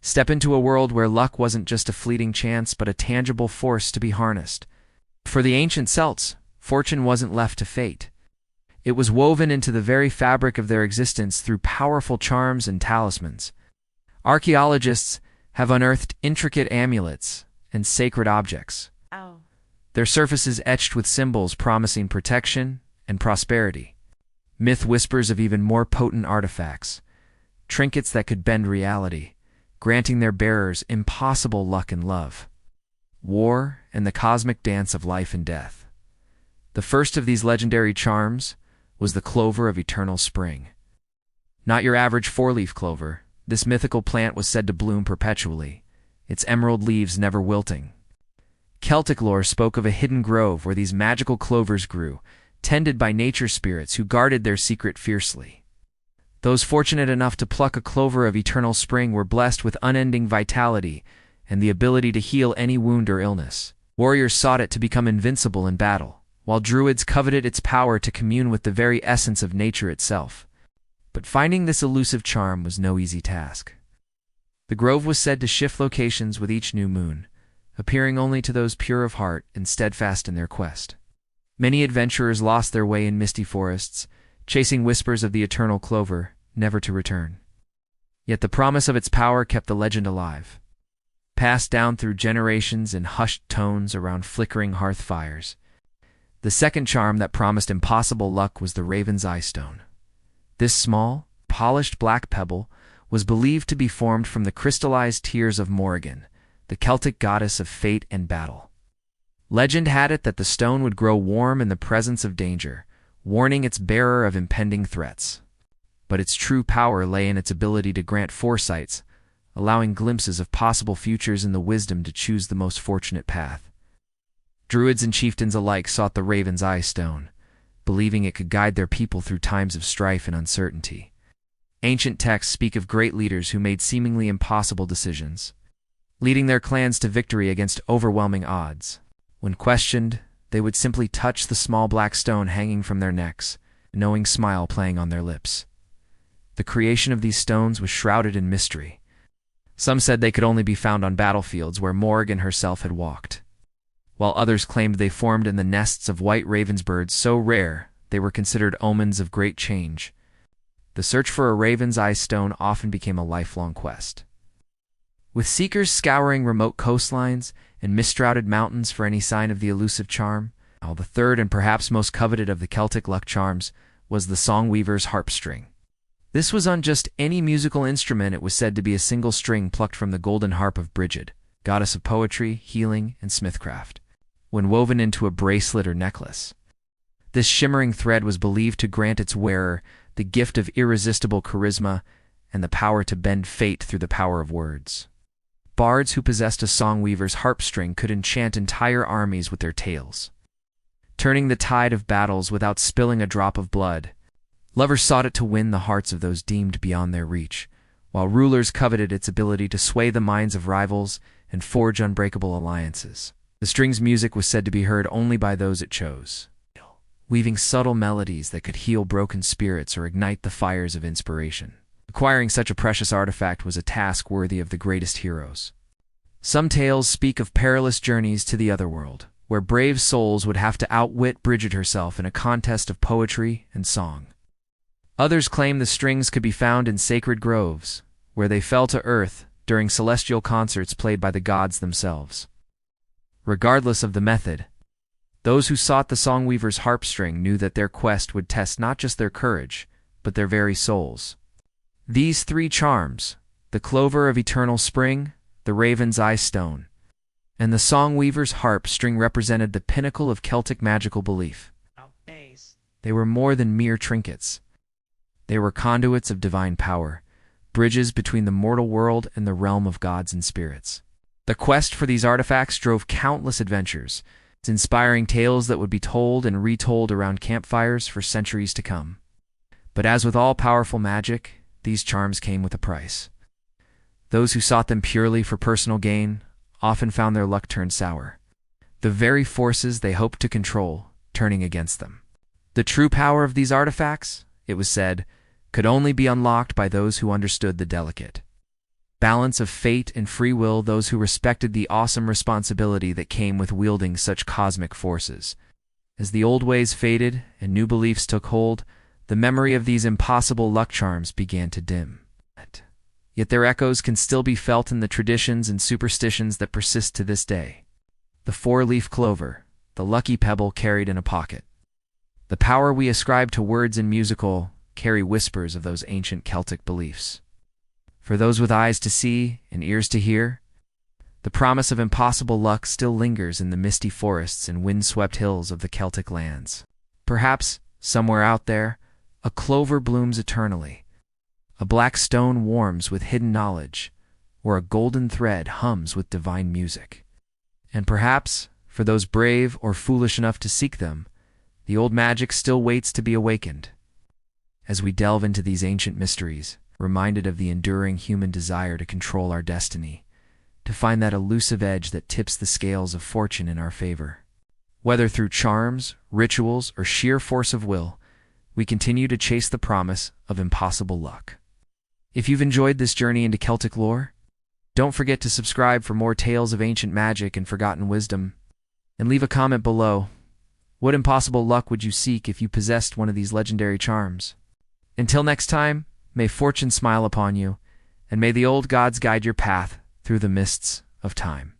Step into a world where luck wasn't just a fleeting chance but a tangible force to be harnessed. For the ancient Celts, fortune wasn't left to fate. It was woven into the very fabric of their existence through powerful charms and talismans. Archaeologists have unearthed intricate amulets and sacred objects, their surfaces etched with symbols promising protection and prosperity. Myth whispers of even more potent artifacts, trinkets that could bend reality, granting their bearers impossible luck and love. War and the cosmic dance of life and death. The first of these legendary charms was the clover of eternal spring. Not your average four-leaf clover, this mythical plant was said to bloom perpetually, its emerald leaves never wilting. Celtic lore spoke of a hidden grove where these magical clovers grew, tended by nature spirits who guarded their secret fiercely. Those fortunate enough to pluck a clover of eternal spring were blessed with unending vitality and the ability to heal any wound or illness. Warriors sought it to become invincible in battle, while druids coveted its power to commune with the very essence of nature itself. But finding this elusive charm was no easy task. The grove was said to shift locations with each new moon, appearing only to those pure of heart and steadfast in their quest. Many adventurers lost their way in misty forests, chasing whispers of the eternal clover, never to return. Yet the promise of its power kept the legend alive, passed down through generations in hushed tones around flickering hearth fires. The second charm that promised impossible luck was the Raven's Eye Stone. This small, polished black pebble was believed to be formed from the crystallized tears of Morrigan, the Celtic goddess of fate and battle. Legend had it that the stone would grow warm in the presence of danger, warning its bearer of impending threats. But its true power lay in its ability to grant foresights, allowing glimpses of possible futures and the wisdom to choose the most fortunate path. Druids and chieftains alike sought the Raven's Eye Stone, believing it could guide their people through times of strife and uncertainty. Ancient texts speak of great leaders who made seemingly impossible decisions, leading their clans to victory against overwhelming odds. When questioned, they would simply touch the small black stone hanging from their necks, a knowing smile playing on their lips. The creation of these stones was shrouded in mystery. Some said they could only be found on battlefields where Morrigan herself had walked, while others claimed they formed in the nests of white ravensbirds so rare they were considered omens of great change. The search for a Raven's Eye Stone often became a lifelong quest, with seekers scouring remote coastlines and mist-shrouded mountains for any sign of the elusive charm. The third and perhaps most coveted of the Celtic luck charms was the songweaver's harp-string. This was on just any musical instrument. It was said to be a single string plucked from the golden harp of Brigid, goddess of poetry, healing, and smithcraft, when woven into a bracelet or necklace. This shimmering thread was believed to grant its wearer the gift of irresistible charisma and the power to bend fate through the power of words. Bards who possessed a songweaver's harp-string could enchant entire armies with their tales, turning the tide of battles without spilling a drop of blood. Lovers sought it to win the hearts of those deemed beyond their reach, while rulers coveted its ability to sway the minds of rivals and forge unbreakable alliances. The string's music was said to be heard only by those it chose, weaving subtle melodies that could heal broken spirits or ignite the fires of inspiration. Acquiring such a precious artifact was a task worthy of the greatest heroes. Some tales speak of perilous journeys to the otherworld, where brave souls would have to outwit Brigid herself in a contest of poetry and song. Others claim the strings could be found in sacred groves, where they fell to earth during celestial concerts played by the gods themselves. Regardless of the method, those who sought the songweaver's harp-string knew that their quest would test not just their courage, but their very souls. These three charms, the clover of eternal spring, the Raven's Eye Stone, and the songweaver's harp-string, represented the pinnacle of Celtic magical belief. They were more than mere trinkets. They were conduits of divine power, bridges between the mortal world and the realm of gods and spirits. The quest for these artifacts drove countless adventures, inspiring tales that would be told and retold around campfires for centuries to come. But as with all powerful magic, these charms came with a price. Those who sought them purely for personal gain often found their luck turn sour, the very forces they hoped to control turning against them. The true power of these artifacts, it was said, could only be unlocked by those who understood the delicate balance of fate and free will, those who respected the awesome responsibility that came with wielding such cosmic forces. As the old ways faded and new beliefs took hold, the memory of these impossible luck charms began to dim. Yet their echoes can still be felt in the traditions and superstitions that persist to this day. The four-leaf clover, the lucky pebble carried in a pocket. The power we ascribe to words and musical carry whispers of those ancient Celtic beliefs. For those with eyes to see and ears to hear, the promise of impossible luck still lingers in the misty forests and wind-swept hills of the Celtic lands. Perhaps, somewhere out there, a clover blooms eternally, a black stone warms with hidden knowledge, or a golden thread hums with divine music. And perhaps, for those brave or foolish enough to seek them, the old magic still waits to be awakened. As we delve into these ancient mysteries, reminded of the enduring human desire to control our destiny, to find that elusive edge that tips the scales of fortune in our favor. Whether through charms, rituals, or sheer force of will, we continue to chase the promise of impossible luck. If you've enjoyed this journey into Celtic lore, don't forget to subscribe for more tales of ancient magic and forgotten wisdom, and leave a comment below. What impossible luck would you seek if you possessed one of these legendary charms? Until next time, may fortune smile upon you, and may the old gods guide your path through the mists of time.